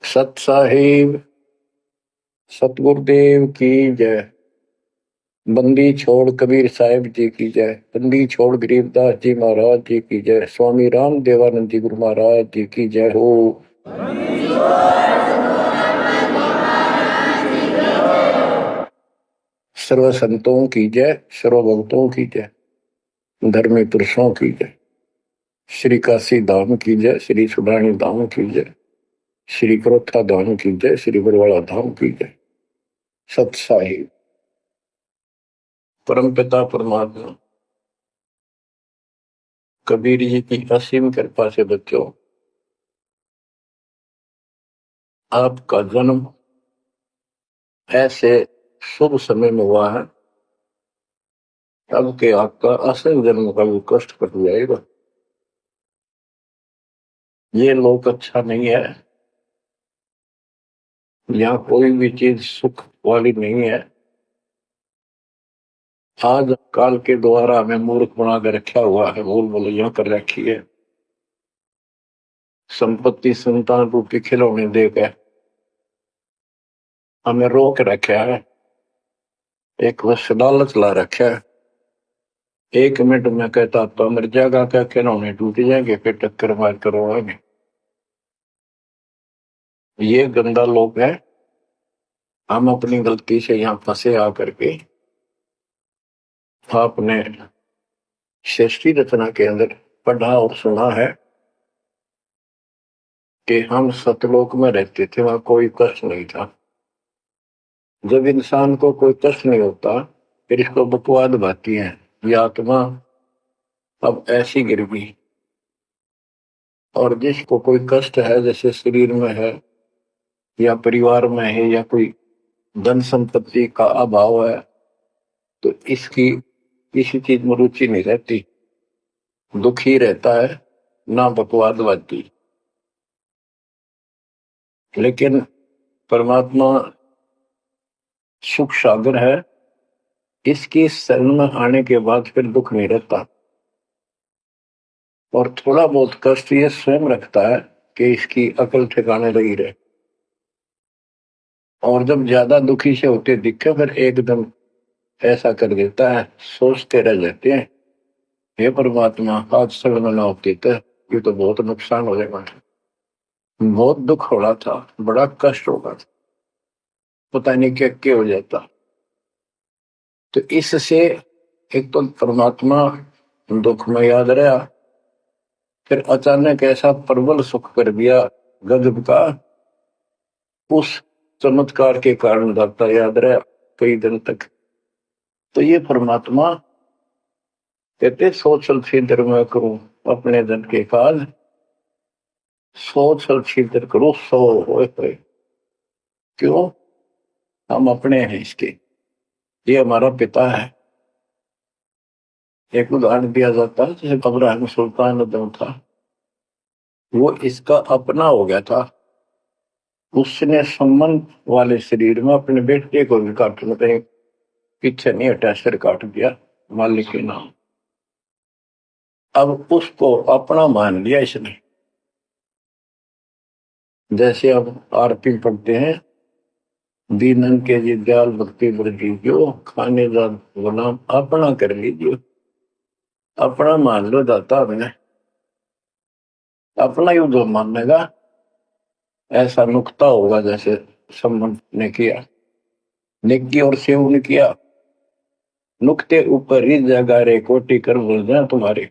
सत साहिब सतगुरुदेव की जय। बंदी छोड़ कबीर साहिब जी की जय। बंदी छोड़ गरीबदास जी महाराज जी की जय। स्वामी राम देवानंद जी गुरु महाराज जी की जय हो। सर्व संतों की जय, सर्व भक्तों की जय, धर्मी पुरुषों की जय। श्री काशी धाम की जय, श्री सुडानी धाम की जय, श्री क्रोथा धाम की जय, श्री बरवाड़ा धाम की जय। सत साहिब परम पिता परमात्मा कबीर जी की असीम कृपा से बच्चों, आपका जन्म ऐसे शुभ समय में हुआ है अब के आपका असल जन्म का भी कष्ट कट जाएगा। ये लोक अच्छा नहीं है, यहाँ कोई भी चीज सुख वाली नहीं है। आज काल के द्वारा हमें मूर्ख बना कर रखा हुआ है, भूल भुलैया कर रखी है। संपत्ति संतान रूपी खिलौने देकर हमें रोक रखा है, एक बस लालच ला रखा है। 1 मिनट में कहता तो मर जाएगा, क्या खिलौने टूट जाएंगे, फिर टक्कर मार करवाएंगे। ये गंदा लोग है। हम अपनी गलती से यहाँ फंसे आकर के आपने सृष्टि रचना के अंदर पढ़ा और सुना है कि हम सतलोक में रहते थे, वहां कोई कष्ट नहीं था। जब इंसान को कोई कष्ट नहीं होता फिर इसको बकवाद भाती है, ये आत्मा अब ऐसी गिर गई। और जिसको कोई कष्ट है, जैसे शरीर में है या परिवार में है या कोई धन संपत्ति का अभाव है, तो इसकी किसी चीज में रुचि नहीं रहती, दुखी रहता है, ना बकवाद भाती। लेकिन परमात्मा सुख सागर है, इसकी शरण में आने के बाद फिर दुख नहीं रहता। और थोड़ा बहुत कष्ट ये स्वयं रखता है कि इसकी अकल ठिकाने लगी रहे। और जब ज्यादा दुखी से होते दिखे फिर एकदम ऐसा कर देता है, सोचते रह जाते हैं, हे परमात्मा आज शरण ना होती तो ये तो बहुत नुकसान हो जाएगा, बहुत दुख हो रहा था, बड़ा कष्ट होगा, पता नहीं क्या क्या हो जाता। तो इससे एक तो परमात्मा दुख में याद रहा, फिर अचानक ऐसा प्रबल सुख कर दिया गजब का, उस चमत्कार के कारण दाता याद रहा कई दिन तक। तो ये परमात्मा कहते सोचल छिद्र में करूं अपने धन के काज, सोचल छिद्र करूं सो होए। क्यों? हम अपने हैं इसके, ये हमारा पिता है। एक उदाहरण दिया जाता है, जैसे अब्राहम सुल्तान अदम था, वो इसका अपना हो गया था। उसने संबंध वाले शरीर में अपने बेटे को भी काटने पे पीछे नहीं हटा, सिर काट दिया मालिक के नाम। अब उसको अपना मान लिया इसने। जैसे अब आरती पढ़ते हैं, दीनन के जी दयाल भक्ति जो खाने का गुलाम अपना कर लीजिए, अपना मान लो दाता मैंने, अपना ही जो मानेगा ऐसा नुकता होगा। जैसे संबंध ने किया, नेकी और सेव ने किया, नुकते ऊपर ही जगह रे कोटि कर बोल जाए तुम्हारे।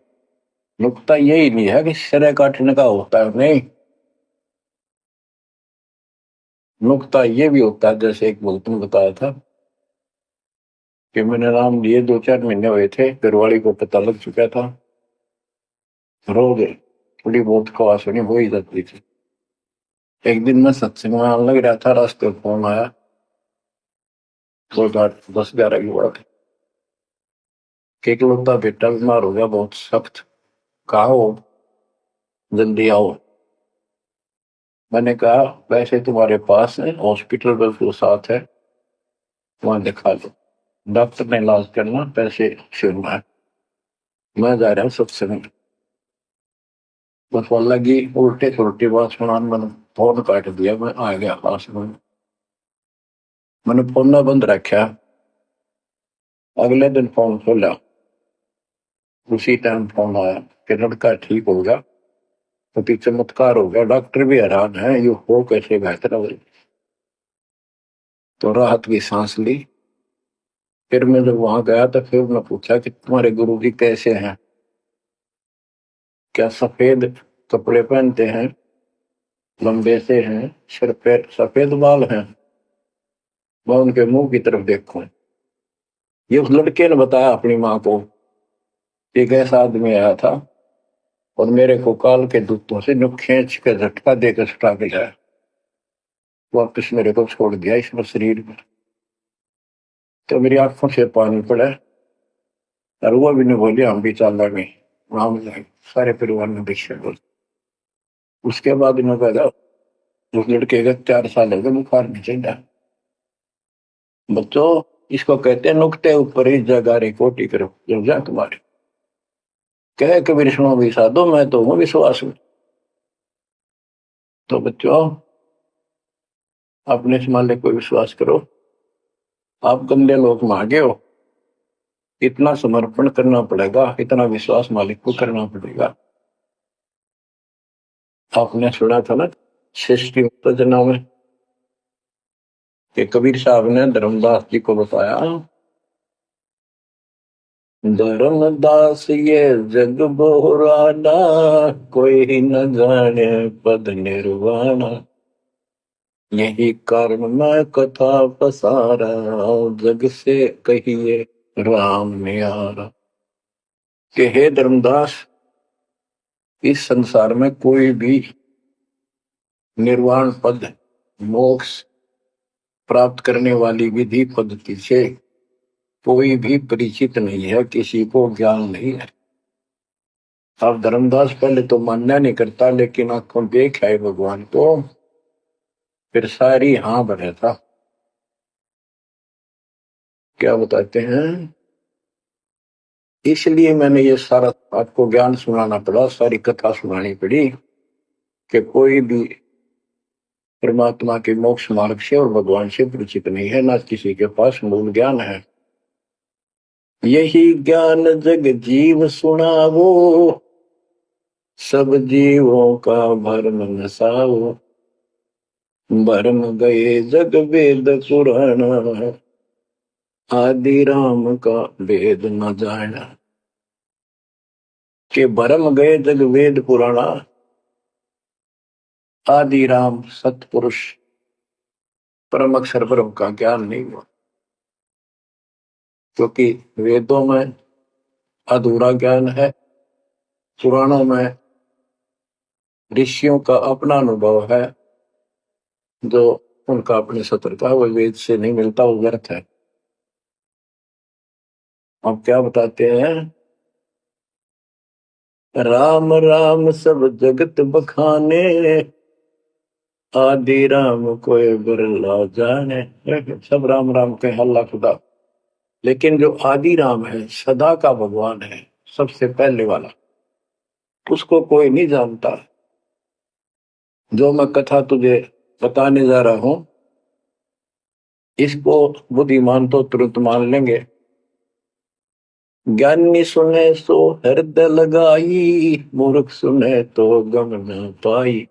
नुकता यही नहीं है कि सिर काटने का होता है, नहीं, नुकता ये भी होता है। जैसे एक भक्त ने बताया था कि मैंने नाम लिए 2-4 महीने हुए थे, घरवाली को पता लग चुका था, रोज थोड़ी बहुत खवास होनी हो ही जाती थी। एक दिन मैं सत्संग में आने लग रहा था, रास्ते में फोन आया, 10-11 की बात, कि इकलौता बेटा बीमार हो गया बहुत सख्त, कहा हो, जल्दी आओ। मैंने कहा वैसे तुम्हारे पास है हॉस्पिटल बिल्कुल साथ है, वहां दिखा लो, डॉक्टर ने इलाज करना, पैसे शुरू है, मैं जा रहा हूँ सत्संग। बस वो लगी उल्टे सुलटी बात सुनान, मैंने फोन काट दिया। मैं आ गया पास में, मैंने फोन ना बंद रखा। अगले दिन फोन खोला, उसी टाइम फोन आया कि लड़का ठीक हो गया, तो चमत्कार हो गया। डॉक्टर भी हैरान है, ये हो कैसे बेहतर हो। तो राहत की सांस ली। फिर मैं जब वहां गया तो फिर मैं पूछा कि तुम्हारे गुरु जी कैसे हैं, क्या सफेद कपड़े पहनते हैं, लंबे से हैं, सिर पे सफेद बाल हैं। मैं उनके मुंह की तरफ देखूं, ये उस लड़के ने बताया अपनी माँ को, एक ऐसा आदमी आया था और मेरे को काल के दूतों से नुक खींच के झटका देकर छुटा के लाया, वापिस मेरे को छोड़ दिया इस शरीर में। तो मेरी आंखों से पानी पड़ा और वो भी नहीं बोली हम भी चाल गए वहां जाए। सारे परिवार ने दीक्षा बोल। उसके बाद इन्होंने कहा उस लड़के का 4 साल हो गए, बुखार नहीं चढ़ा। बच्चों, इसको कहते हैं नुकते ऊपर ही जगह रे कोटी करो जब जा तुम्हारे। कह कबीर सुनो भी साधो, मैं तो हूं विश्वास में। तो बच्चों, अपने से मालिक को विश्वास करो। आप गंदे लोग मांगे हो, इतना समर्पण करना पड़ेगा, इतना विश्वास मालिक को करना पड़ेगा। आपने सुना था ना सृष्टि रचना में कि कबीर साहब ने धर्मदास जी को बताया, धर्मदास ये जग बोराना, कोई न जाने पद निर्वाणा। यही कारण मैं कथा पसारा, जग से कहिए राम न्यारा। कि हे धर्मदास, इस संसार में कोई भी निर्वाण पद, मोक्ष प्राप्त करने वाली विधि पद्धति से कोई भी परिचित नहीं है, किसी को ज्ञान नहीं है। अब धर्मदास पहले तो मानना नहीं करता, लेकिन आंखों देख है भगवान को, फिर सारी हाँ भरे था। क्या बताते हैं, इसलिए मैंने ये सारा आपको ज्ञान सुनाना पड़ा, सारी कथा सुनानी पड़ी कि कोई भी परमात्मा के मोक्ष मार्ग से और भगवान से परिचित नहीं है, ना किसी के पास मूल ज्ञान है। यही ज्ञान जग जीव सुनावो, सब जीवों का भरम नसाओ। भरम गए जग वेद पुराण, आदि राम का वेद न जाना। के भरम गए जग वेद पुराणा, आदि राम सतपुरुष परम अक्षर ब्रह्म का ज्ञान नहीं हुआ। क्योंकि वेदों में अधूरा ज्ञान है, पुराणों में ऋषियों का अपना अनुभव है, जो उनका अपने सत्र का वो वेद से नहीं मिलता, वो व्यर्थ है। अब क्या बताते हैं, राम राम सब जगत बखाने, आदि राम कोई बिरला जाने। सब राम राम के अल्लाह खुदा, लेकिन जो आदि राम है, सदा का भगवान है, सबसे पहले वाला, उसको कोई नहीं जानता। जो मैं कथा तुझे बताने जा रहा हूं, इसको बुद्धिमान तो तुरंत मान लेंगे। ज्ञानी सुने सो हृदय लगाई, मूर्ख सुने तो गम न पाई।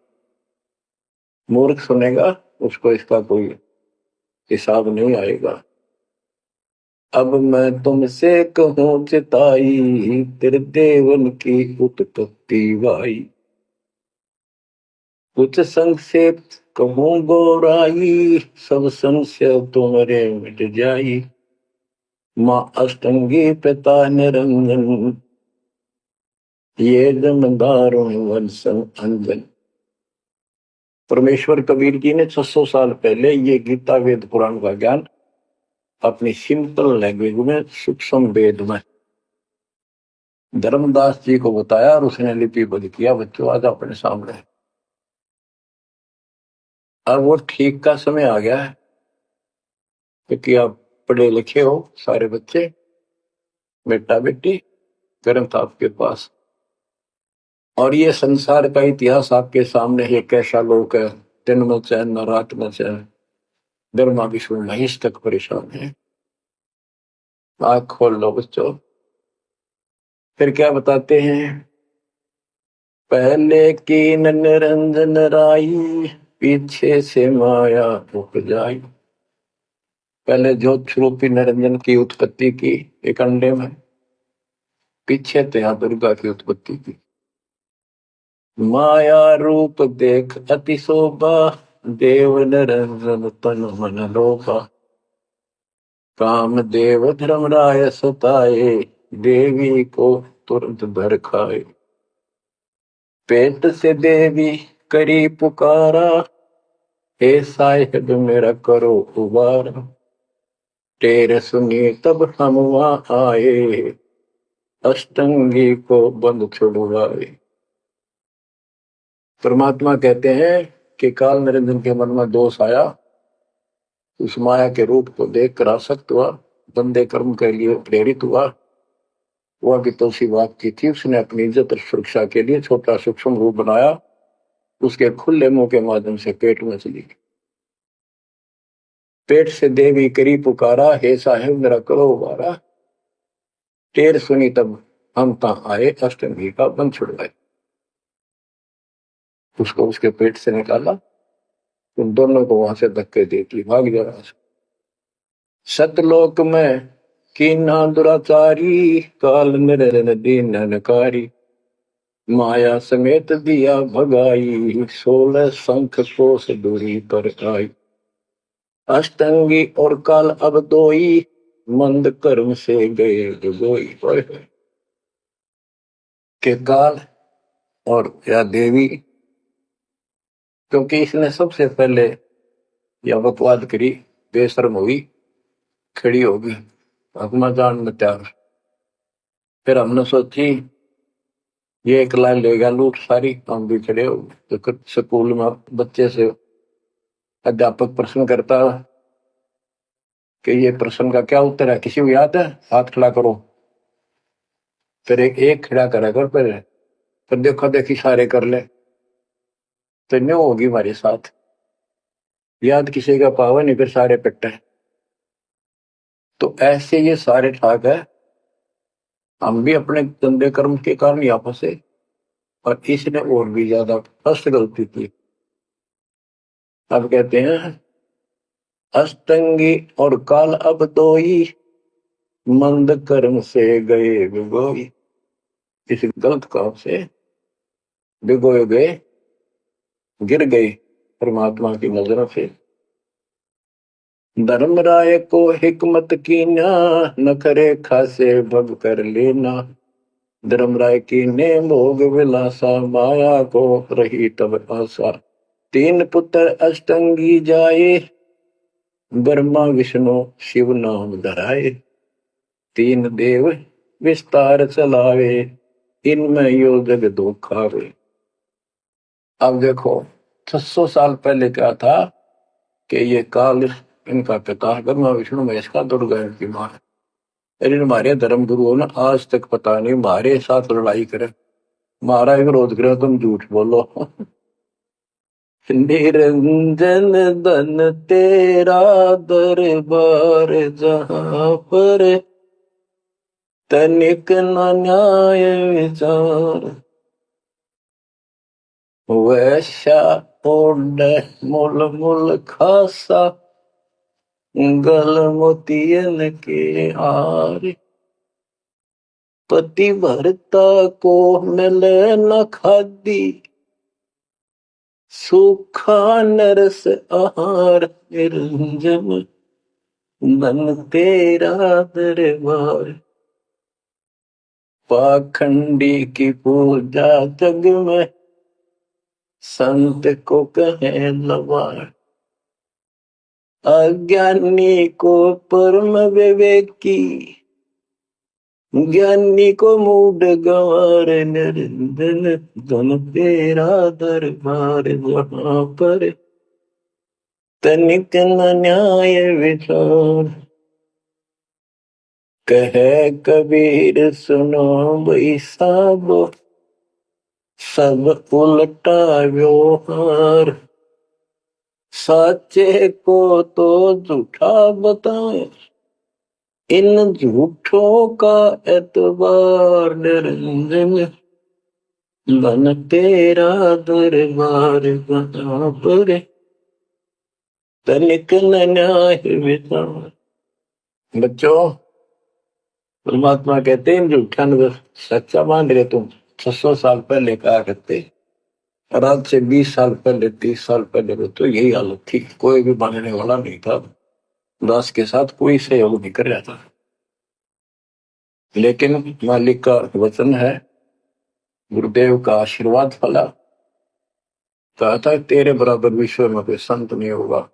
मूर्ख सुनेगा, उसको इसका कोई हिसाब नहीं आएगा। अब मैं तुमसे कहूं चिताई, तेरे देवन की उत्पत्ति वाई। कुछ संक्षेप कहूं गोराई, सब संशय तुम्हारे मिट जाई। माँ अष्टंगी पिता निरंजन, ये जमदारों वंशन अंजन। परमेश्वर कबीर जी ने 600 साल पहले ये गीता वेद पुराण का ज्ञान अपनी सिंपल लैंग्वेज में, सूक्ष्म वेद में धर्मदास जी को बताया और उसने लिपिबद्ध किया। बच्चों, आज अपने सामने। अब वो ठीक का समय आ गया है, क्योंकि आप पढ़े लिखे हो सारे बच्चे, बेटा बेटी, ग्रंथ आपके पास। और ये संसार का इतिहास आपके सामने है, कैसा लोक है, दिन में चैन न रात में चैन, ब्रह्मा विष्णु महेश तक परेशान है। आँख खोल लो बच्चों। फिर क्या बताते हैं, पहले कीन निरंजन राई, पीछे से माया उपजाई। पहले ज्योत स्वरूपी निरंजन की उत्पत्ति की एक अंडे में, पीछे त्या दुर्गा की उत्पत्ति की। माया रूप देख अति शोभा, देव निरंजन तन मन लोभा। काम देव धर्मराय सताए, देवी को तुरंत भर खाए। पेट से देवी करी पुकारा, हे साहिब मेरा करो उबारा। तेरे सुनी तब हम वहां आए, अष्टंगी को बंद छुड़वाए। परमात्मा कहते हैं कि काल निरंजन के मन में दोष आया, उस माया के रूप को देखकर आसक्त हुआ, बंदे कर्म के लिए प्रेरित हुआ। वह की तो सी बात की थी, उसने अपनी इज्जत और सुरक्षा के लिए छोटा सूक्ष्म रूप बनाया, उसके खुले मुंह के माध्यम से पेट में चली गई। पेट से देवी करी पुकारा, हे साहेब मेरा करो उबारा। टेर सुनी तब हम तहां आए, अष्टंगी का बंध छुड़वाए। उसको उसके पेट से निकाला, उन दोनों को वहां से धक्के देती भाग जा रहा। सतलोक में कीना दुराचारी, काल निरंजन दीन नकारी। माया समेत दिया भगाई, 16 शंख कोस दूरी पर आई। अष्टंगी और काल अब दोई, मंद कर्म से गए डुबोई। के काल और या देवी, क्योंकि इसने सबसे पहले यह बकवाद करी, बेशर्म हुई, खड़ी होगी अपना जान में त्याग। फिर हमने सोची ये एक लाइन लेगा लूट सारी, हम भी खड़े हो। तो स्कूल में बच्चे से अध्यापक प्रश्न करता कि ये प्रश्न का क्या उत्तर है, किसी को याद है, हाथ खड़ा करो। फिर एक खड़ा करा कर, फिर देखो देखी सारे कर ले, तो न्यू होगी हमारे साथ। याद किसी का पावा नहीं, फिर सारे पिट्टे। तो ऐसे ये सारे ठाक है, हम भी अपने गंदे कर्म के कारण यहाँ फंसे, और इसने और भी ज्यादा फर्स्ट गलती की। अब कहते हैं अष्टंगी और काल अब दोई, मंद कर्म से गए विगोई। इस गलत काम से भिगोए गए, गिर गए परमात्मा की नजरों से। धर्मराय को हिकमत कीना, न करे खासे भग कर लेना। धर्मराय की ने भोग विलासा, माया को रही तब आशा। 3 पुत्र अष्टंगी जाए, ब्रह्मा विष्णु शिव नाम धराए। 3 देव विस्तार चलावे, इनमें यो जग दो खावे। अब देखो 600 साल पहले क्या था कि ये काल इनका पिता ब्रह्मा विष्णु महेश का, दुर्गा इनकी मां है। लेकिन हमारे धर्म गुरुओं ने आज तक पता नहीं हमारे साथ लड़ाई करे, हमारा विरोध करे, तुम झूठ बोलो। निरंजन धन तेरा दरबार, जहां पर तनिक न न्याय विचार। वैश्या ओढ़ मूल मूल खासा, गल मोतियन के हार। पति भरता को मिले न खादी, सूखा नरस आहार। निरंजन धन तेरा दरबार, पाखंडी की पूजा जग में, संत को कहे लवार। अज्ञानी को परम विवेकी, ज्ञानी को मूड गंवार। निरंजन धन तेरा दरबार, जहां पर तनिक न न्याय विचार। कहे कबीर सुनो भाई साहब, सब उल्टा व्यवहार, साचे को तो झूठा बताए, इन झूठों का एतबार निरंजन, मन तेरा दरबार कहाँ पर, तनिक न न्याय विचार। बच्चों, परमात्मा कहते हैं झूठा न सच्चा मान रहे तुम। 600 साल पहले कहा करते, और आज से 20 साल पहले 30 साल पहले तो यही हालत थी, कोई भी मानने वाला नहीं था, दास के साथ कोई सहयोग नहीं कर रहा था। लेकिन मालिक का वचन है, गुरुदेव का आशीर्वाद फला, कहा था तेरे बराबर विश्व में कोई संत नहीं होगा।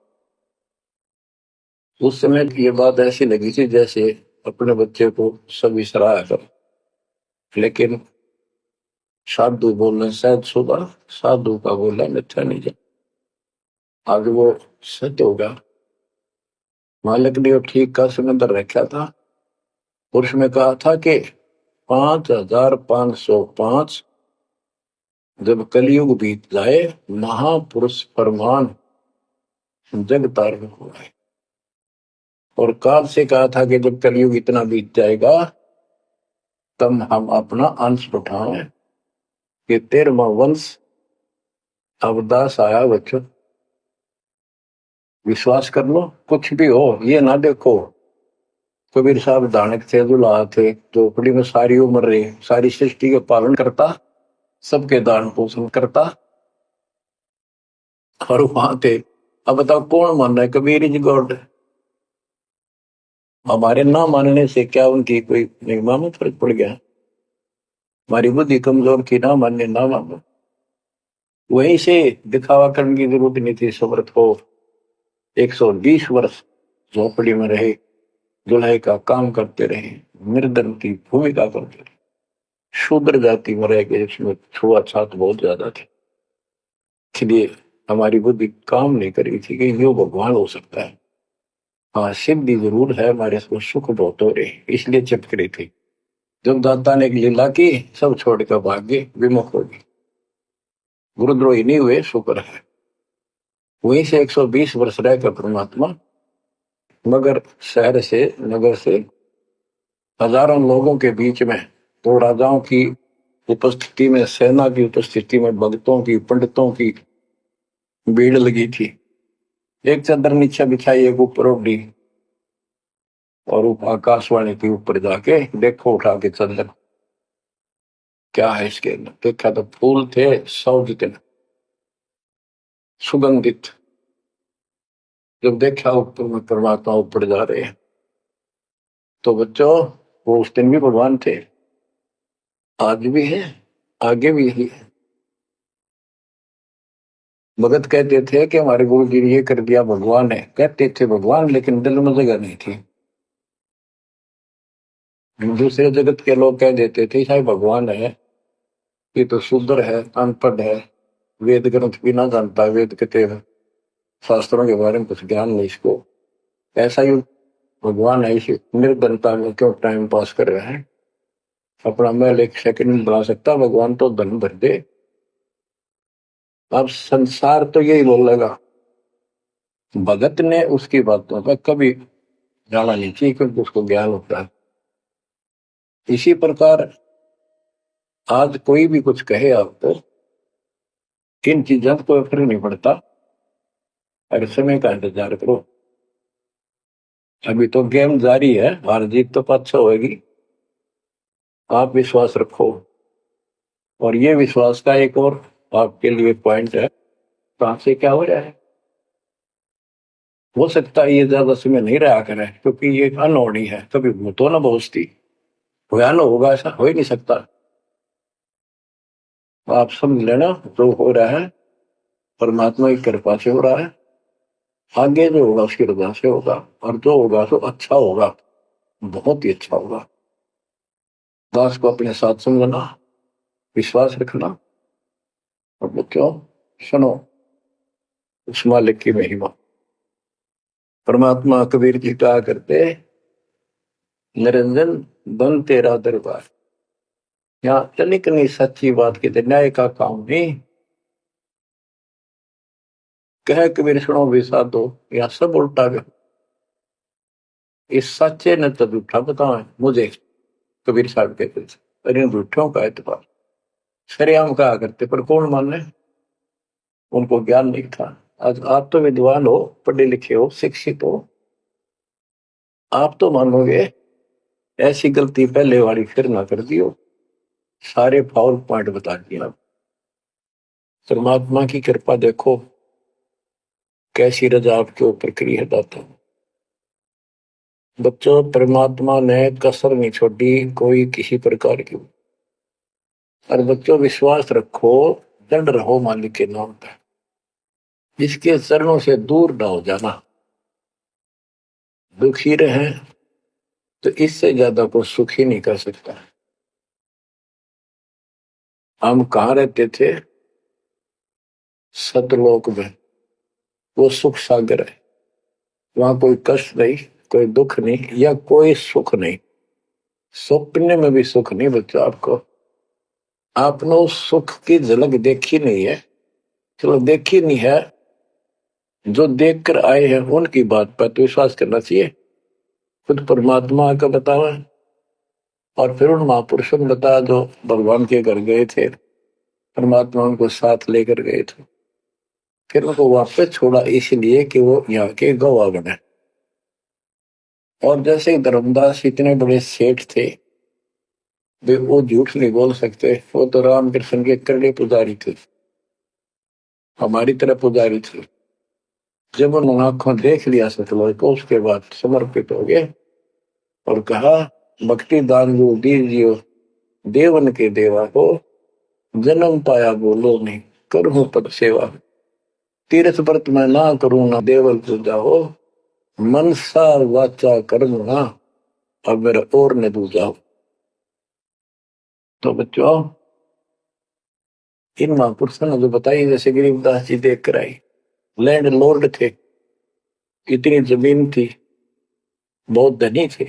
उस समय ये बात ऐसी लगी थी जैसे अपने बच्चे को सभी सराहा कर, लेकिन साधु बोलने शायद सुधा, साधु का बोला मिथ्या नहीं जा। आगे वो सत्य होगा। मालिक ने ठीक का समंदर रखा था, और उसमें कहा था कि 5505 जब कलयुग बीत जाए, महापुरुष फरमान जग तारण हो जाए। और काल से कहा था कि जब कलयुग इतना बीत जाएगा, तब हम अपना अंश उठाएं कि 13वां वंश अवदास आया। बच्चों, विश्वास कर लो, कुछ भी हो ये ना देखो। कबीर साहब दानक थे, दुल्हा थे, झोपड़ी में सारी उम्र रहे, सारी सृष्टि का पालन करता, सबके दान पोषण करता, और वहां थे। अब बताओ कौन मान रहा है? Kabir is God. हमारे ना मानने से क्या उनकी कोई निगमा में फर्क पड़ गया? हमारी बुद्धि कमजोर की, ना मानने ना मानो। वहीं से दिखावा करने की जरूरत नहीं थी। समर्थ हो 120 वर्ष झोपड़ी में रहे, दुल्हे का काम करते रहे, निर्धन की भूमिका करते रहे, शूद्र जाति में रह गए, इसमें छुआछूत बहुत ज्यादा थी। इसलिए हमारी बुद्धि काम नहीं करी थी कि यो भगवान हो सकता है। हाँ, सिद्धि जरूर है, हमारे को सुख बहुत हो रहे, इसलिए चिपक रही थी। जब दाता ने एक लीला की, सब छोड़कर भाग गए, विमुख हो गए, गुरुद्रोही नहीं हुए, शुक्र है। वहीं से 120 वर्ष रहकर परमात्मा मगर शहर से, नगर से, हजारों लोगों के बीच में, तो राजाओं की उपस्थिति में, सेना की उपस्थिति में, भक्तों की, पंडितों की भीड़ लगी थी। एक चादर नीचे बिछाई, एक ऊपर ओढ़ी, और आकाशवाणी के ऊपर जाके देखो उठा के चादर, क्या है इसके अंदर? देखा तो फूल थे 100 जितने, सुगंधित। जब देखा ऊपर में परमात्मा ऊपर जा रहे हैं, तो बच्चों वो उस दिन भी भगवान थे, आज भी है, आगे भी ही है। भगत कहते थे कि हमारे गुरु जी ने ये कर दिया, भगवान है। कहते थे भगवान, लेकिन दिल में जगह नहीं थी। दूसरे जगत के लोग कह देते थे शायद भगवान है, ये तो शूद्र है, अनपढ़ है, वेद ग्रंथ भी ना जानता, वेद के शास्त्रों के बारे में कुछ ज्ञान नहीं इसको, ऐसा ही भगवान है। इसी निर्धनता में क्यों टाइम पास कर रहे हैं? अपना महल एक सेकंड में बना सकता, भगवान तो धन भर दे। अब संसार तो यही बोलेगा। भगत ने उसकी बातों पर कभी जाना नहीं चाहिए, क्योंकि उसको ज्ञान होता है। इसी प्रकार आज कोई भी कुछ कहे आपको, किन चीजों को फर्क नहीं पड़ता, अगर समय का इंतजार करो। अभी तो गेम जारी है, हार जीत तो पाछा होगी। आप विश्वास रखो। और ये विश्वास का एक और आपके लिए पॉइंट है, कहां से क्या हो रहा है। हो सकता है ये ज्यादा समय नहीं रहा करे, क्योंकि ये अनहोनी है, कभी भूतो ना भोजती, भयान होगा ऐसा हो ही नहीं सकता। आप समझ लेना, जो हो रहा है परमात्मा की कृपा से हो रहा है, आगे जो होगा उसकी रजा से होगा, और जो होगा तो अच्छा होगा, बहुत ही अच्छा होगा। दास को अपने साथ समझना, विश्वास रखना, और बच्चों सुनो उस मालिक की महिमा। परमात्मा कबीर जी कहा करते, निरंजन बन तेरा दरबार, यहाँ तनिक नहीं सच्ची बात की न्याय का काम नहीं। कह कबीर सुनो भी साधो, यहाँ सब उल्टा गया। इस सच्चे ने तो झूठा बताओ मुझे, कबीर साहब कहते थे, अरे झूठों का एतबार सरेआम कहा करते, पर कौन माने, उनको ज्ञान नहीं था। आज आप तो विद्वान हो, पढ़े लिखे हो, शिक्षित हो, आप तो मानोगे ऐसी गलती पहले वाली फिर ना कर दियो। सारे फाउल पॉइंट बता दिया। परमात्मा की कृपा देखो कैसी रजा आपके ऊपर करी है दाता। बच्चों, परमात्मा ने कसर नहीं छोड़ी कोई किसी प्रकार की। और बच्चों विश्वास रखो, दंड रहो मालिक के नाम पर, जिसके चरणों से दूर ना हो जाना। दुखी रहे तो इससे ज्यादा कोई सुखी नहीं कर सकता। हम कहाँ रहते थे? सतलोक में, वो सुख सागर है। वहां कोई कष्ट नहीं, कोई दुख नहीं, या कोई सुख नहीं। सपने में भी सुख नहीं बच्चों आपको। आपने उस सुख की झलक देखी नहीं है, चलो देखी नहीं है, जो देख कर आए हैं उनकी बात पर तो विश्वास करना चाहिए। खुद परमात्मा का बतावा और फिर उन महापुरुषों ने बताया जो भगवान के घर गए थे, परमात्मा उनको साथ लेकर गए थे, फिर उनको वापस छोड़ा इसलिए कि वो यहाँ के गवाह बने। और जैसे धर्मदास इतने बड़े सेठ थे, वे वो झूठ नहीं बोल सकते। वो तो रामकृष्ण के करड़े पुजारी थे, हमारी तरह पुजारी थे। जब उन्होंने आंखों देख लिया सतलोक को, उसके बाद समर्पित हो गए और कहा, भक्ति दान जो दीजियो देवन के देवा को, जन्म पाया बोलो नहीं करूं पद सेवा। तीर्थ व्रत में ना करूं ना देवल पूजा हो, मनसा वाचा कर्म ना अब मेरा और न दूजा। तो बच्चों, इन महापुरुषों ने जो बताई, जैसे गरीबदास जी देख कर आई, लैंड लॉर्ड थे, इतनी जमीन थी, बहुत धनी थे,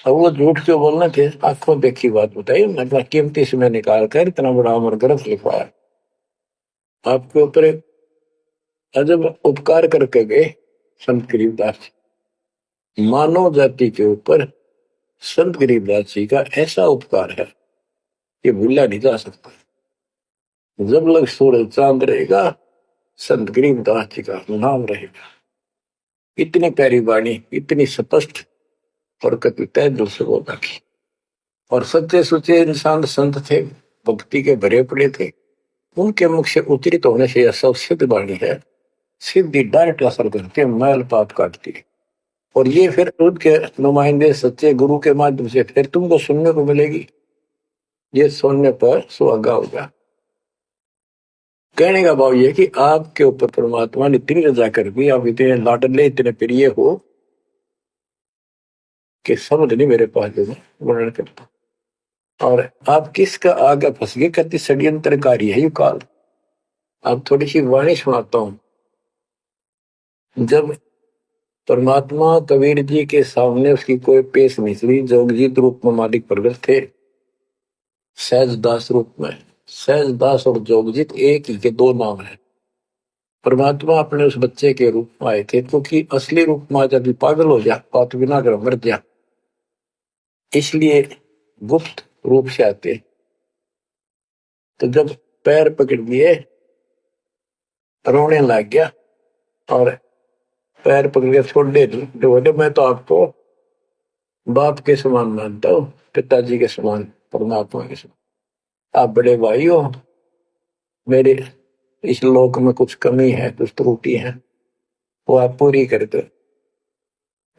अब वो झूठ क्यों बोलना थे? आंखों देखी बात बताई, मतलब कीमती समय निकाल कर इतना बड़ा अमर ग्रंथ लिखवाया। आपके ऊपर एक अजब उपकार करके गए संत गरीबदास जी। मानव जाति के ऊपर संत गरीबदास जी का ऐसा उपकार है, ये भूला नहीं जा सकता। जब लग सूरज चांद रहेगा, संत गरीबदास जी का नाम रहेगा। इतनी प्यारी वाणी, इतनी स्पष्ट और कति तय दिल से बोला की। और सच्चे सुचे इंसान संत थे, भक्ति के भरे पड़े थे। उनके मुख से उतरित होने से यह सब सिद्ध वाणी है, सिद्धि डायरेक्ट असर करती है, मैल पाप काटती है। और ये फिर उनके नुमाइंदे सच्चे गुरु के माध्यम से फिर तुमको सुनने को मिलेगी। ये सुनने पर सुहागा होगा। कहने का भाव ये कि आपके ऊपर परमात्मा ने इतनी रजा कर दी, आप इतने लाडले, इतने प्रिय हो कि समझ नहीं मेरे पास जो वर्णन करता। और आप किसका आगे फंस गए, कति षड्यंत्रकारी है यू काल। आप थोड़ी सी वाणी सुनाता हूं। जब परमात्मा कबीर जी के सामने उसकी कोई पेश नहीं चली, जोगजीत रूप में मालिक प्रगट थे, सहजदास रूप में। सहजदास और जोगजीत एक ही के दो नाम है। परमात्मा अपने उस बच्चे के रूप में आए थे, क्योंकि असली रूप में जब पागल हो जा, बात बिना कर मर जा, इसलिए गुप्त रूप से आते। तो जब पैर पकड़ लिए, रोने लग गया और पैर पकड़ के छोड़ दे, बोले मैं तो आपको बाप के समान मानता हूँ, पिताजी के समान, परमात्मा के समान। आप बड़े भाई हो, मेरे इस लोक में कुछ कमी है, कुछ त्रुटि है, वो आप पूरी कर दो।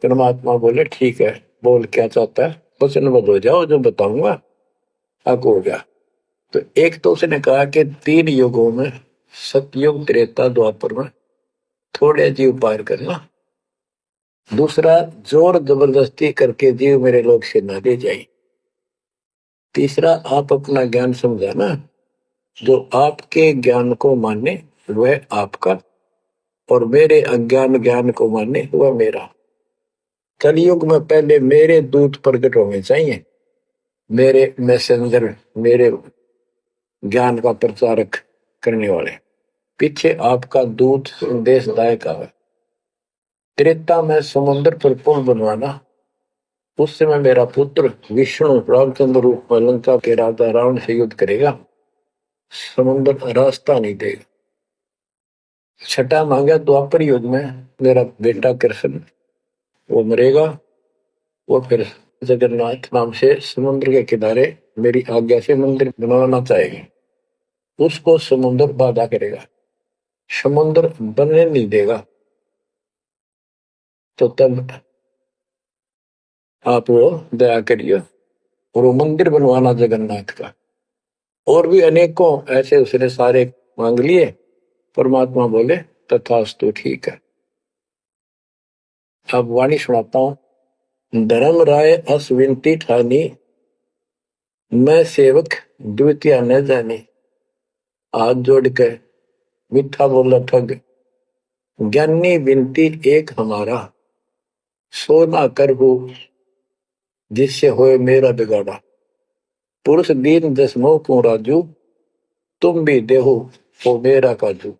परमात्मा बोले ठीक है, बोल क्या चाहता है, वचनबद्ध हो जाओ, जो बताऊंगा आपको हो गया। तो एक तो उसने कहा कि 3 युगों में, सतयुग, त्रेता, द्वापर में थोड़े जीव पार करना। दूसरा, जोर जबरदस्ती करके जीव मेरे लोक से न ले जाए। तीसरा, आप अपना ज्ञान समझाना, जो आपके ज्ञान को माने वह आपका, और मेरे अज्ञान ज्ञान को माने वह मेरा। कलयुग में पहले मेरे दूत प्रकट होने चाहिए, मेरे मैसेंजर, मेरे ज्ञान का प्रचारक करने वाले, पीछे आपका दूत संदेशदायक आवे। त्रेता में समुद्र पर पुल बनवाना, उस समय मेरा पुत्र विष्णु रामचंद्र रूप में लंका के राजा रावण से युद्ध करेगा, समुद्र रास्ता नहीं देगा। छठा मांगा द्वापर युद्ध में मेरा बेटा कृष्ण वो मरेगा, वो फिर जगन्नाथ नाम से समुद्र के किनारे मेरी आज्ञा से मंदिर बनवाना चाहेगी, उसको समुद्र बाधा करेगा, समुद्र बनने नहीं देगा। तो तब आप वो दया करिए और वो मंदिर बनवाना जगन्नाथ का। और भी अनेकों ऐसे उसने सारे मांग लिए। परमात्मा बोले तथास्तु, ठीक है। अब वाणी सुनाता हूं। धर्म राय अस विनती ठानी, मैं सेवक द्वितीय न जानी। हाथ जोड़ के मीठा बोला ठग, ज्ञानी विनती एक हमारा। सो ना कर हो जिससे होए मेरा बिगाड़ा। पुरुष दीन दस मोह को राजू, तुम भी देहो वो मेरा काजू।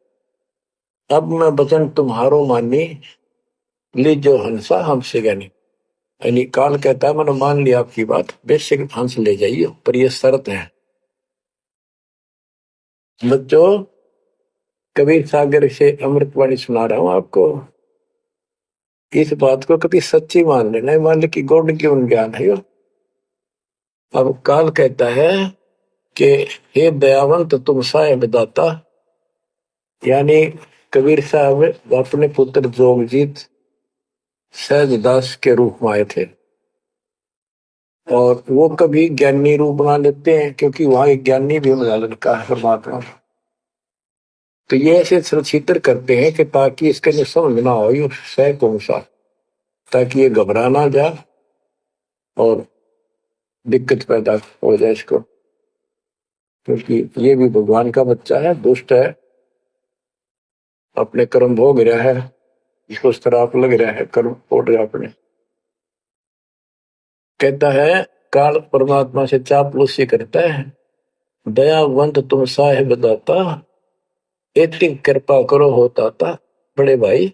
अब मैं वचन तुम्हारो मानी, लीजो हंसा हमसे ज्ञानी। यानी काल कहता है मैंने मान लिया आपकी बात, बेशक हंस ले जाइए, पर यह शर्त है। बच्चों, कबीर सागर से अमृतवाणी सुना रहा हूं आपको। इस बात को कभी सच्ची मान लेना, मान ले कि गौड़ क्यों ज्ञान है यो। अब काल कहता है कि हे दयावंत तुम साहेब दाता, यानी कबीर साहब अपने पुत्र जोगजीत सहजदास के रूप में आए थे, और वो कभी ज्ञानी रूप बना लेते हैं क्योंकि वहां एक ज्ञानी भी बना लड़का है परमात्मा। तो ये ऐसे चित्र करते हैं कि ताकि इसका जो समझ ना हो ये सह कौन सा, ताकि ये घबरा ना जाए और दिक्कत पैदा हो जाए इसको, क्योंकि ये भी भगवान का बच्चा है, दुष्ट है, अपने कर्म भोग रहा है, इसको श्राप लग रहा है, कर्म फोड़ रहा अपने। कहता है काल परमात्मा से चापलूसी करता है, दयावंत तुम साहेब दाता, इतनी कृपा करो होता था बड़े भाई,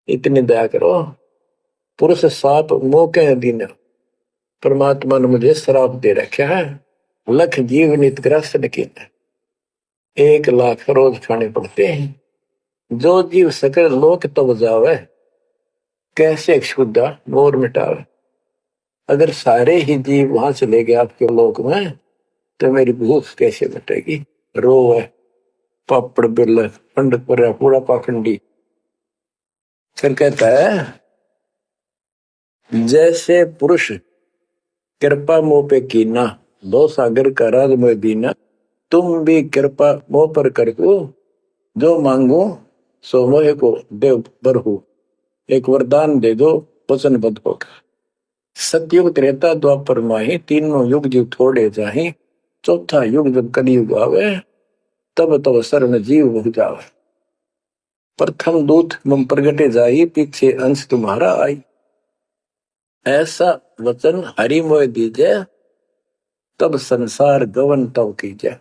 इतनी दया करो। पुरुष साप मौके दिन परमात्मा ने मुझे श्राप दे रखा है, लख जीव नित ग्रस्त की 1,00,000 रोज खाने पड़ते हैं। जो जीव सकल लोक तब जावे, कैसे क्षुदा मोर मिटावे। अगर सारे ही जीव वहां चले गए आपके लोक में तो मेरी भूख कैसे मिटेगी। रो है पापड़ बिल पंडित पर पूरा पाखंडी। फिर कहता है जैसे पुरुष कृपा मोह पे कीना, दो सागर का राज में दीना। तुम भी कृपा मोह पर करको, जो मांगो सो मोह को देव बरहु। एक वरदान दे दो वचनबद्ध होकर। सतयुग त्रेता द्वापर माही, तीनों युग जीव थोड़े जाही। चौथा युग जब कलयुग आवे, तब तब शरण जीव हो जावे। प्रथम दूत मम प्रगटे जाई, पीछे अंश तुम्हारा आई। ऐसा वचन हरि मोह दीजे, तब संसार गवन तब कीजे।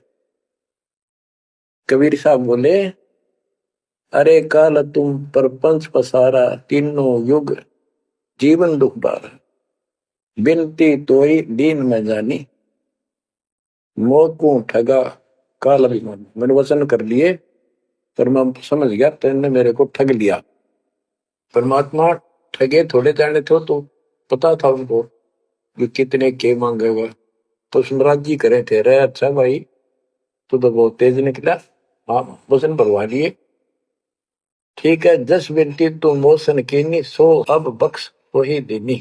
कबीर साहब बोले अरे काल तुम परपंच पसारा, तीनों युग जीवन दुख बार। बिनती तोई दीन में जानी, मोह को ठगा काल अभिमान। मैंने वचन कर लिए पर मैं समझ गया तेने मेरे को ठग लिया। परमात्मा ठगे थोड़े जाने थे, तो पता था उनको कि कितने के मांगेगा, तो सुनराज करे थे। रे अच्छा भाई तू तो बहुत तेज निकला, हाँ वचन भरवा लिए, ठीक है। जस विनती तू मोसन कीनी, सो अब बख्श वही देनी।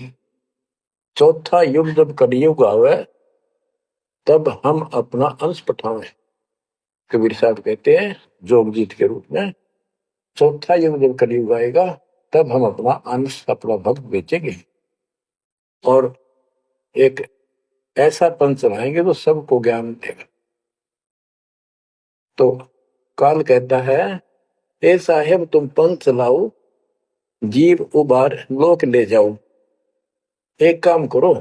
चौथा युग जब कलयुग आवे, तब हम अपना अंश पठावे। कबीर साहब कहते हैं जोगजीत के रूप में, चौथा युग जब कलयुग आएगा तब हम अपना अंश अपना भक्त बेचेंगे और एक ऐसा पंच चलाएंगे तो सबको ज्ञान देगा। तो काल कहता है ए साहेब तुम पंच चलाओ, जीव उबार लोक ले जाओ। एक काम करो,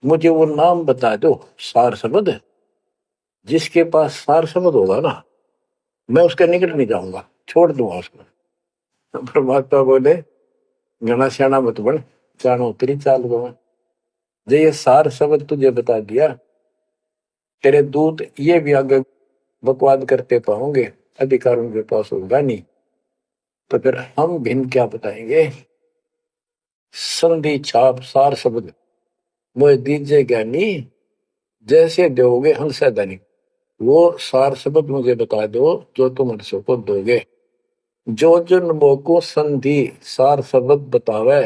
मुझे वो नाम बता दो, सार शब्द, जिसके पास सार शब्द होगा ना, मैं उसके निकट नहीं जाऊंगा, छोड़ दूंगा उसको। परमात्मा बोले, घना श्याणा मत बन, जानो तेरी चाल गवा। जो ये सार शब्द तुझे बता दिया, तेरे दूत ये भी आगे बकवाद करते पाओगे, अधिकार उनके पास होगा नहीं, तो फिर हम भिन्न क्या बताएंगे। संधि छाप सार शब्द मोह दीजिए ज्ञानी, जैसे दोगे हमसे धनी। वो सार शब्द मुझे बता दो जो तुम हमसे को दोगे। जो जन मोको संधि सार शब्द बतावे,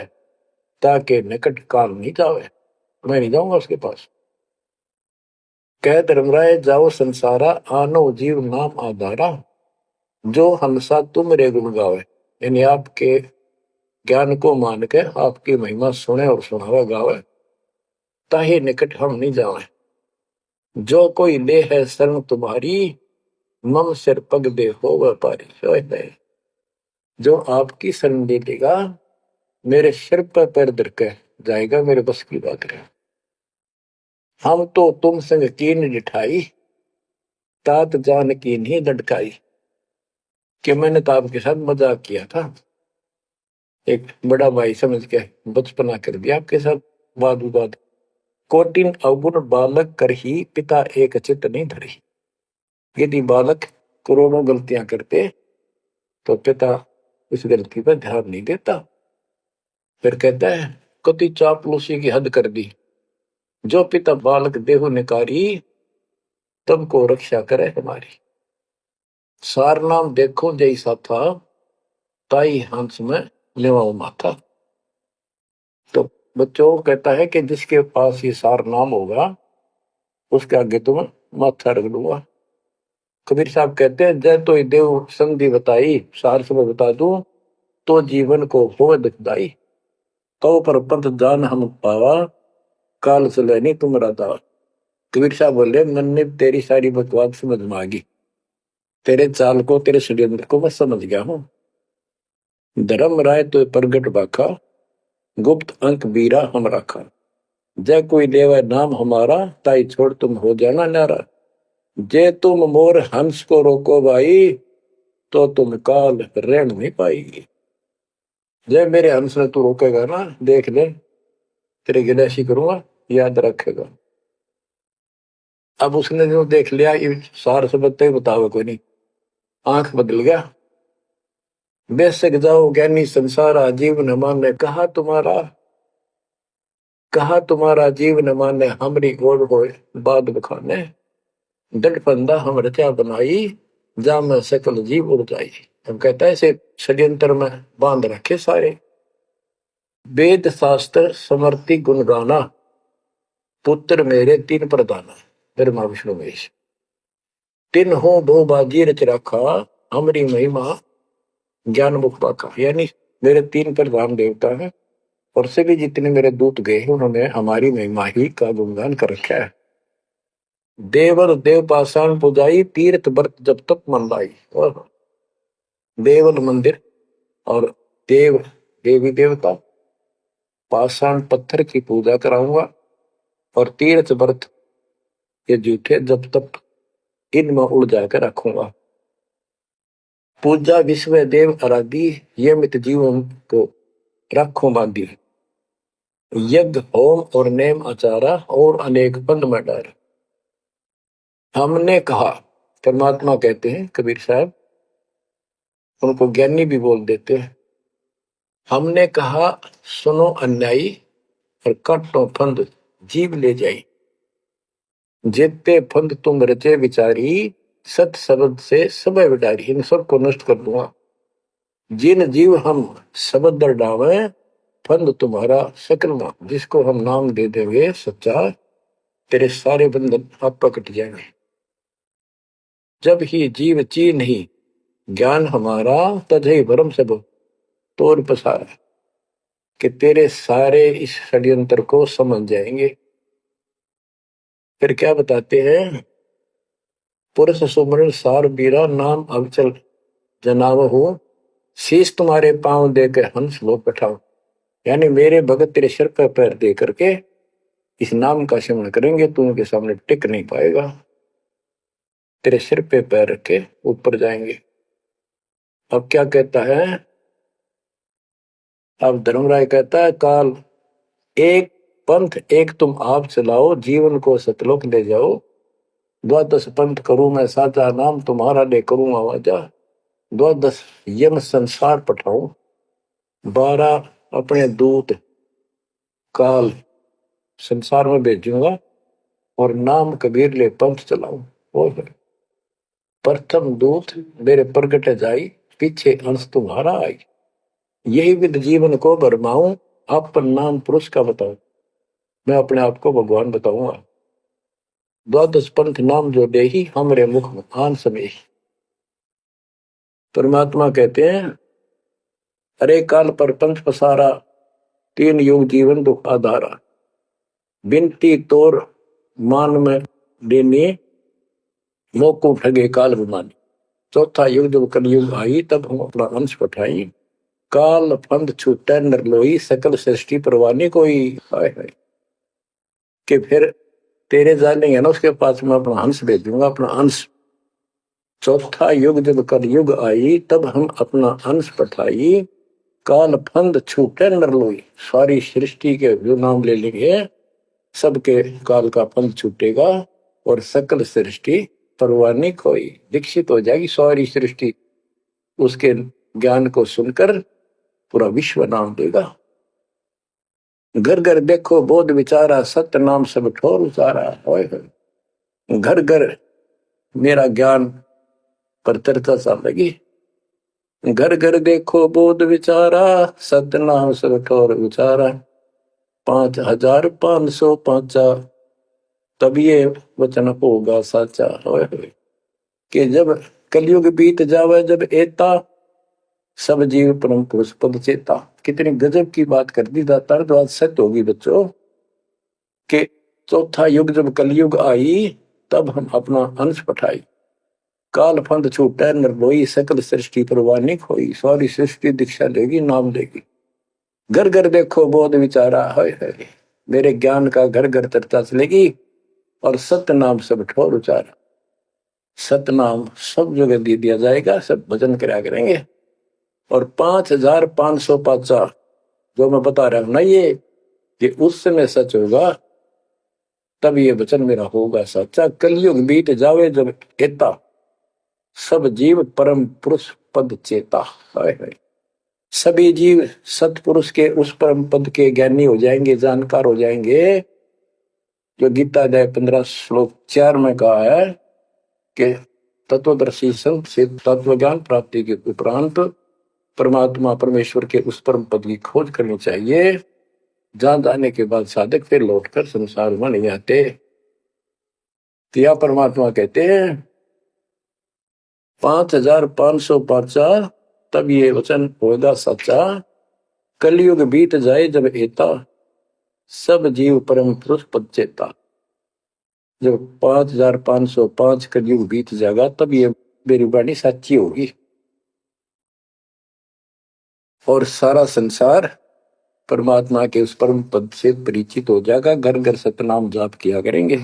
ताकि निकट काल नहीं जावे, मैं नहीं जाऊंगा उसके पास। कह धर्मराय जाओ संसारा, आनो जीव नाम आधारा। जो हंसा तुम रे गुण गावे, यानी आपके ज्ञान को मान के आपकी महिमा सुने और सुनावे गावे, ताहि निकट हम नहीं जावे। जो कोई ले है शरण तुम्हारी, मम सिर पग दे हो व्यापारी। जो आपकी शरण ले लेगा, मेरे सिर पर पैर धर के जाएगा, मेरे बस की बात है। हम तो तुम संग कीन जिठाई, तात जान की नहीं लटकाई। कि मैंने तो आपके साथ मजाक किया था, एक बड़ा भाई समझ के बचपना कर दिया आपके साथ, वाद विवाद। कोटिन अवगुण बालक कर ही, पिता एक चित नहीं धरी। यदि बालक करोड़ों गलतियां करते, तो पिता उस गलती पर ध्यान नहीं देता। फिर कहता है, कति चापलूसी की हद कर दी, जो पिता बालक देहु निकारी, तब को रक्षा करे हमारी। सार नाम देखो जैसा था, ताई हंस में लेवाओ माथा। तो बच्चों कहता है कि जिसके पास ये सार नाम होगा, उसके आगे तुम माथा रख दूंगा। कबीर साहब कहते हैं, जय तो देव संधि बताई, सार से बता दूं, तो जीवन को हो दुखदाई। तो पर पंथ जान हम पावा, काल सलैनी तुम दावा। कबीर साहब बोले, मन ने तेरी सारी बकवास समझ में आ गई, तेरे चाल को, तेरे षड्यंत्र को मैं समझ गया हूं। धर्म राय तो प्रगट बाखा, गुप्त अंक बीरा हम रखा। जय कोई देवा नाम हमारा, ताई छोड़ तुम हो जाना नारा। जे तुम मोर हंस को रोको भाई, तो तुम काल रहन नहीं पाएगी। जय मेरे हंस ने तू रोकेगा ना, देख ले तेरे गिलासी करूंगा, याद रखेगा। अब उसने जो देख लिया, ये सार से बतावे कोई नहीं, आंख बदल गया। बेशक जाओ ज्ञानी संसारा, जीव न माने कहा तुम्हारा जीव न माने, हमरी गोड़ हो बाद बखाने। डट फंदा हम रचा बनाई, जा में सकल जीव उड़ जाई। हम कहता है इसे षड्यंत्र में बांध रखे सारे। वेद शास्त्र समर्ति गुण गाना, पुत्र मेरे तीन प्रधाना। ब्रह्मा विष्णु महेश तीन हो भो बाजी रच रखा, हमरी महिमा ज्ञान मुख पाका। यानी मेरे तीन प्रधान देवता हैं, और से भी जितने मेरे दूत गए हैं, उन्होंने हमारी महिमा ही का गुणगान कर रखा है। देवल देव पाषाण पुजाई, तीर्थ व्रत जब तक मन लाई। और देवल मंदिर और देव देवी देवता, पाषाण पत्थर की पूजा कराऊंगा, और तीर्थ व्रत ये जूठे जब तक इनमें उड़ जाकर रखूंगा। पूजा विश्व देव आराधी, ये मित जीवन को रखो बांधी। यज्ञ होम और नेम आचारा, और अनेक पंद में डार। हमने कहा, परमात्मा कहते हैं कबीर साहब, उनको ज्ञानी भी बोल देते हैं। हमने कहा सुनो अन्यायी, और काटो फंद जीव ले जाई। जेते फंद तुम रचे विचारी, सत शब्द से सब विटारी। इन सबको नष्ट कर दूंगा। जिन जीव हम शब्द दर डावे, फंद तुम्हारा सकल मां। जिसको हम नाम दे देंगे सच्चा, तेरे सारे बंधन आप पकट जाएंगे। जब ही जीव ची नहीं ज्ञान हमारा, तजहि भरम सब तोर पसारा। कि तेरे सारे इस षड्यंत्र को समझ जाएंगे। फिर क्या बताते हैं, पुरुष सुमरण सार बीरा, नाम अवचल जनाव हो। शीश तुम्हारे पांव दे के हंस लो बैठाओ। यानी मेरे भगत तेरे सिर पर पैर दे करके इस नाम का सिमरण करेंगे तू उनके सामने टिक नहीं पाएगा, तेरे सिर पे पैर रखे ऊपर जाएंगे। अब क्या कहता है, अब धर्मराय कहता है काल एक पंथ एक तुम आप चलाओ, जीवन को सतलोक ले जाओ। द्वादश पंथ करूं मैं साचा, नाम तुम्हारा ले करूं आवाजा। द्वादश यम संसार पठाऊं, 12 अपने दूत काल संसार में भेजूंगा, और नाम कबीर ले पंथ चलाऊं। वो प्रथम दूत मेरे प्रगट जाई, पीछे अंश तुम्हारा आई। यही विध जीवन को भरमाऊं, अपन नाम पुरुष का बताऊं। मैं अपने आप को भगवान बताऊंगा। द्वादश पंथ नाम जो दे ही, हमरे मुख आन समय। परमात्मा कहते हैं अरे काल पर पंथ पसारा, 3 युग जीवन दुख आधारा। बिनती तोर मान में देने, मोको ठगे काल विमानी। चौथा युग जब कलयुग आई, तब हम अपना अंश पठाई। काल पंथ छूटे नरलोई, सकल सृष्टि परवानी कोई। हाय हाय कि फिर तेरे जानेंगे ना उसके पास मैं अपना हंस भेजूंगा, अपना अंश। चौथा युग जब कलयुग आई, तब हम अपना अंश पठाई। काल फंद छूटे नरलोई, सारी सृष्टि के जो नाम ले लेंगे सबके काल का फंद छूटेगा, और सकल सृष्टि परवानी कोई। दीक्षित हो जाएगी सारी सृष्टि, उसके ज्ञान को सुनकर पूरा विश्व नाम देगा। घर घर देखो बोध विचारा, सत्य नाम सब ठोर उचारा। घर घर मेरा ज्ञान पर चर्चा चल लगी। घर घर देखो बोध विचारा, सत्य नाम सब ठोर उचारा। 5505 तब ये वचन होगा साचा। कि जब कलयुग बीत जावे, जब एता सब जीव परम पुरुष पद चेता। कितनी गजब की बात कर दी दातार, जो आज सत्य होगी बच्चों। कि चौथा युग जब कलयुग आई, तब हम अपना अंश पठाई। काल फंद छूटे नरलोई, सकल सृष्टि परवानी खोई। सारी सृष्टि दीक्षा लेगी, नाम लेगी। घर घर देखो बोध विचारा, है मेरे ज्ञान का घर घर चर्चा चलेगी, और सत्य नाम सब ठोर उचारा। सत्य नाम सब जगह दे दिया जाएगा, सब भजन करा करेंगे। और 5505 जो मैं बता रहा हूं ना, ये कि उस समय सच होगा, तब ये वचन मेरा होगा सच्चा। कलयुग बीत जावे जब एता, सब जीव परम पुरुष पद चेता। सभी जीव सतपुरुष के उस परम पद के ज्ञानी हो जाएंगे, जानकार हो जाएंगे। जो गीता अध्याय 15 श्लोक 4 में कहा है कि तत्वदर्शी संत से तत्व ज्ञान प्राप्ति के उपरांत परमात्मा परमेश्वर के उस परम पद की खोज करनी चाहिए, जहां जाने के बाद साधक फिर लौटकर संसार में नहीं आते। तो परमात्मा कहते हैं 5505 तब ये वचन होगा सच्चा। कलयुग बीत जाए जब एता, सब जीव परम पुरुष पद चेता। जब 5505 कलयुग बीत जाएगा, तब ये मेरी वाणी सच्ची होगी, और सारा संसार परमात्मा के उस परम पद से परिचित हो जाएगा। घर घर सतनाम जाप किया करेंगे।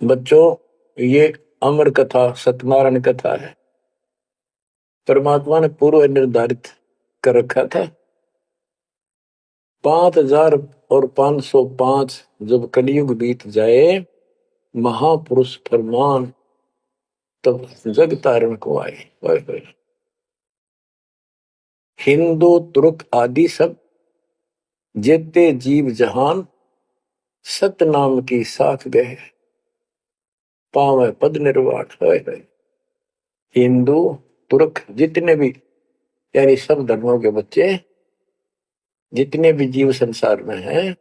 बच्चों, ये अमर कथा सत्यनारायण कथा है। परमात्मा ने पूर्व निर्धारित कर रखा था। 5505 जब कलयुग बीत जाए, महापुरुष फरमान तब जग तारण को आए। हिंदू तुर्क आदि सब जेते जीव जहान, सत नाम की साख गए, पावे पद निर्वाण। हिंदू तुर्क जितने भी, यानी सब धर्मों के बच्चे, जितने भी जीव संसार में हैं,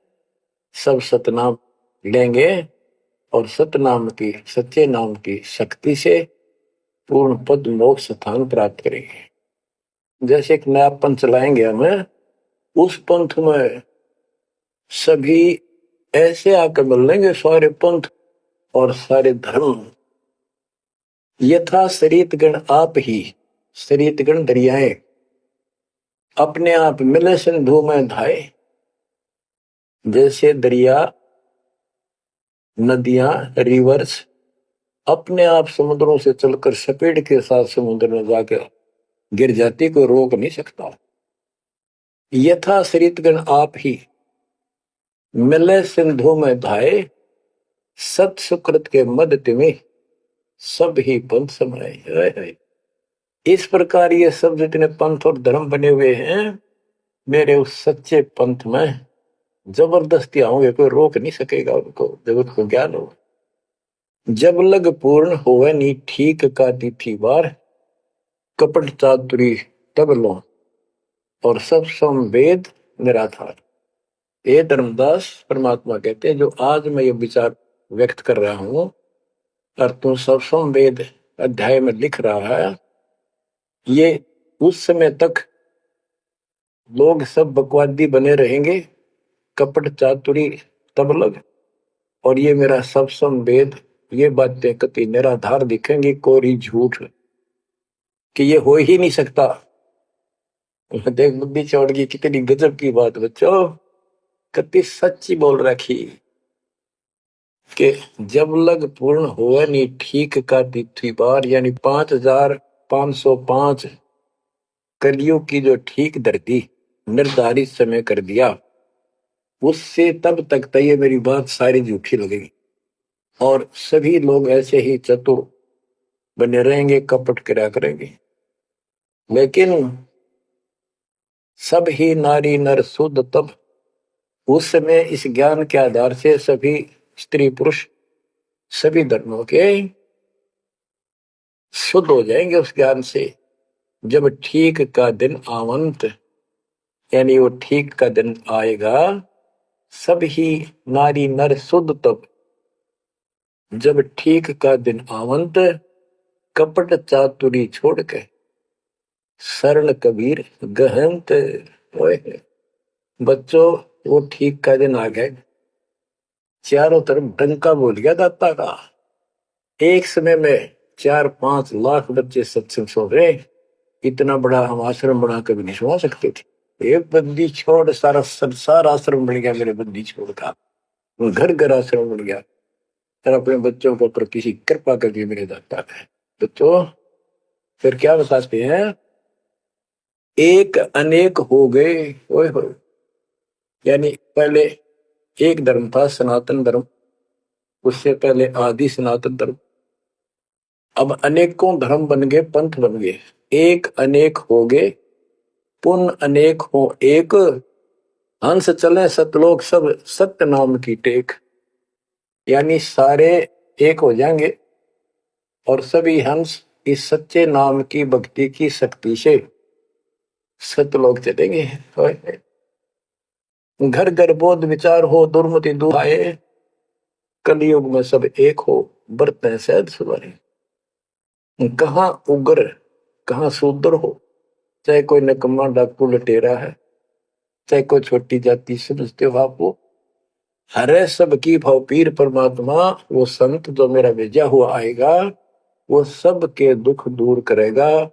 सब सतनाम लेंगे, और सतनाम की, सच्चे नाम की शक्ति से पूर्ण पद मोक्ष स्थान प्राप्त करेंगे। जैसे एक नया पंथ चलाएंगे हमें, उस पंथ में सभी ऐसे आकर मिल लेंगे, सारे पंथ और सारे धर्म। यथा शरीतगण आप ही, शरीतगण दरियाएं अपने आप मिले सिंधु में धाए। जैसे दरिया, नदियां, रिवर्स अपने आप समुद्रों से चलकर सपेट के साथ समुद्र में जाकर गिर जाती, कोई रोक नहीं सकता। यथा सरितगण आप ही मिले सिंधु में धाये, सत सुकृत के मद तिमि सब ही पंथ समाये। इस प्रकार ये सब जितने पंथ और धर्म बने हुए हैं, मेरे उस सच्चे पंथ में जबरदस्ती आऊंगे, कोई रोक नहीं सकेगा उनको, जब उनको ज्ञान हो। जब लग पूर्ण होवे नी ठीक का तिथि बार, कपट चातुरी तब लो और सब संवेद निराधार। ये धर्मदास परमात्मा कहते हैं, जो आज मैं ये विचार व्यक्त कर रहा हूं और तू सब संवेद अध्याय में लिख रहा है, ये उस समय तक लोग सब बकवादी बने रहेंगे, कपट चातुरी तब लग, और ये मेरा सब संवेद, ये बातें कति निराधार दिखेंगी, कोरी झूठ, कि ये हो ही नहीं सकता। देख बुद्धि छोड़ गई, कितनी गजब की बात बच्चों, कति सच्ची बोल रखी कि जब लग पूर्ण हुआ नहीं ठीक का तिथि बार, यानी 5505 कलियुग की जो ठीक धरती निर्धारित समय कर दिया, उससे तब तक तो ये मेरी बात सारी झूठी लगेगी और सभी लोग ऐसे ही चतुर बने रहेंगे, कपट करा करेंगे। लेकिन सब ही नारी नर शुद्ध तब, उस समय इस ज्ञान के आधार से सभी स्त्री पुरुष सभी धर्मों के शुद्ध हो जाएंगे उस ज्ञान से। जब ठीक का दिन आवंत, यानी वो ठीक का दिन आएगा, सब ही नारी नर शुद्ध तब, जब ठीक का दिन आवंत, कपट चातुरी छोड़ के शरण कबीर गहंत। बच्चों, वो ठीक का दिन आ गए, चारों तरफ डंका बोल गया दाता का। एक समय में 4-5 लाख बच्चे सत्संग सुन रहे, इतना बड़ा हम आश्रम बना कभी नहीं सुना सकते थे। एक बंदी छोड़ सारा संसार आश्रम बन गया, मेरे बंदी छोड़ का घर घर आश्रम बन गया, और अपने बच्चों के ऊपर किसी कृपा कर दी मेरे दाता ने। बच्चों फिर क्या बताते हैं, एक अनेक हो गए। ओए हो, यानी पहले एक धर्म था सनातन धर्म, उससे पहले आदि सनातन धर्म, अब अनेकों धर्म बन गए, पंथ बन गए। एक अनेक हो गए, पुन अनेक हो एक, हंस चले सतलोक सब सत्य नाम की टेक। यानी सारे एक हो जाएंगे और सभी हंस इस सच्चे नाम की भक्ति की शक्ति से सतलोक चलेंगे। घर घर बोध विचार हो, दुर्मति दूर आए, कलयुग में सब एक हो, बरतें सहज सुधारे। कहाँ उग्र कहाँ शूद्र हो, चाहे कोई नकम्मा डाकू लटेरा है, चाहे कोई छोटी जाति समझते हो आप, वो हरे सबकी भाव पीर परमात्मा, वो संत जो मेरा भेजा हुआ आएगा, वो सबके दुख दूर करेगा।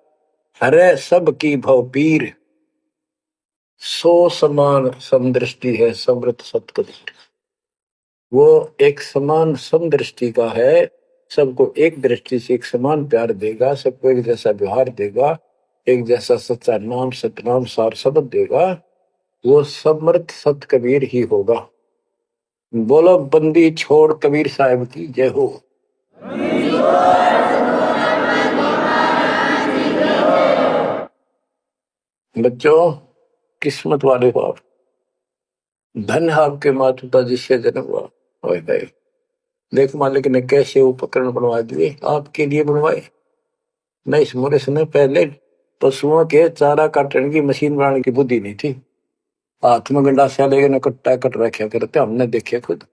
हरे सबकी भाव पीर, सो समान समदृष्टि है समृत सतकदृष्टि। वो एक समान समदृष्टि का है, सबको एक दृष्टि से एक समान प्यार देगा, सबको एक जैसा व्यवहार देगा, एक जैसा सच्चा नाम सतनाम सार शब्द देगा। वो समर्थ सत कबीर ही होगा। बोलो बंदी छोड़ कबीर साहब की जय हो। बच्चों, किस्मत वाले हो आप, धन है आपके माता पिता जिससे जन्म हुआ। ओए भाई देख, मालिक ने कैसे उपकरण बनवा दिए, आपके लिए बनवाए। नहीं, इस मोरे समय पहले पशुओं के चारा काटने की मशीन बनाने की बुद्धि नहीं थी, हाथ में गंडासा लेके कट्टा कट रखे करते, हमने देखे खुद।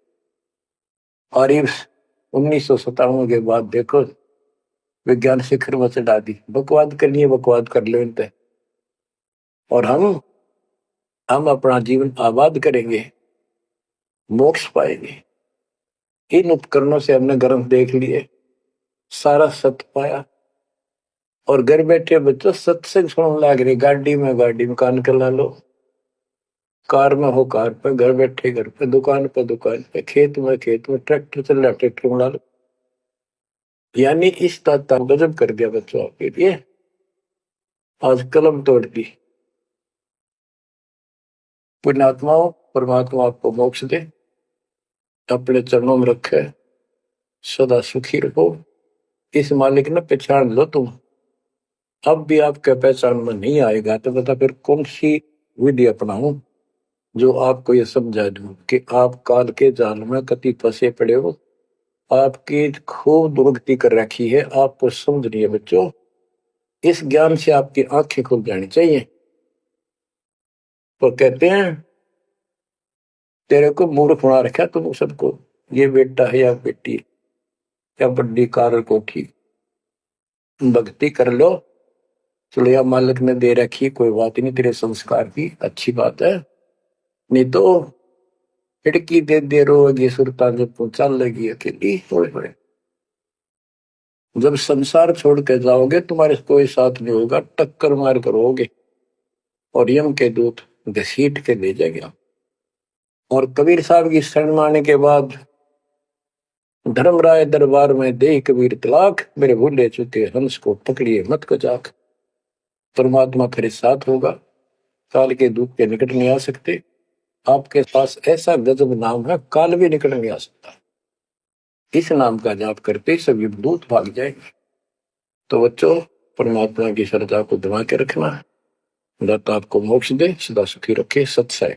और ये 1957 के बाद देखो विज्ञान शिखर में चढ़ा दी, बकवाद करनी है बकवाद कर लो इन पे, और हम अपना जीवन आबाद करेंगे, मोक्ष पाएंगे। इन उपकरणों से हमने ग्रंथ देख लिए, सारा सत्य पाया, और घर बैठे बच्चों सत्संग सुनने लग रहे, गाड़ी में कान कर ला लो, कार में हो कार पे, घर बैठे घर पे, दुकान पे, खेत में ट्रैक्टर चल रहा ट्रैक्टर में डालो। यानी इस ताता गजब कर दिया बच्चों आपके लिए। आज कलम तोड़ दी। पुण्यात्माओं, परमात्मा आपको मोक्ष दे, अपने चरणों में रखे, सदा सुखी रहो। इस मालिक ने पहचान लो तुम। अब भी आपके पहचान में नहीं आएगा तो बता फिर कौन सी विधि अपनाऊं जो आपको ये समझा दूं कि आप काल के जाल में कति फंसे पड़े हो। आपकी खूब दुर्गति कर रखी है, आपको समझ नहीं है बच्चों। इस ज्ञान से आपकी आंखें खुल जानी चाहिए। तो कहते हैं तेरे को मूर्ख बना रखा तुम सबको, ये बेटा है या बेटी है या बड़ी कार कोठी, भक्ति कर लो। चलो या मालिक ने दे रखी, कोई बात नहीं, तेरे संस्कार की अच्छी बात है। नहीं तो खिड़की दे रोगी सुरता जब पहुंचा लगी अकेली थोड़े थोड़े। जब संसार छोड़ के जाओगे तुम्हारे कोई साथ नहीं होगा, टक्कर मार करोगे और यम के दूत घसीट के ले जाएगा। और कबीर साहब की शरण माने के बाद धर्मराय दरबार में दे कबीर तलाक, मेरे भूले चुके हंस को पकड़िए मत कचाक। परमात्मा फिर साथ होगा, काल के दूत के निकट नहीं आ सकते। आपके पास ऐसा गजब नाम है, काल भी निकल नहीं आ सकता। इस नाम का जाप करते सभी दूत भाग जाएंगे। तो बच्चों, परमात्मा की श्रद्धा को दबा के रखना है। दाता आपको मोक्ष दे, सदा सुखी रखे। सत्संग।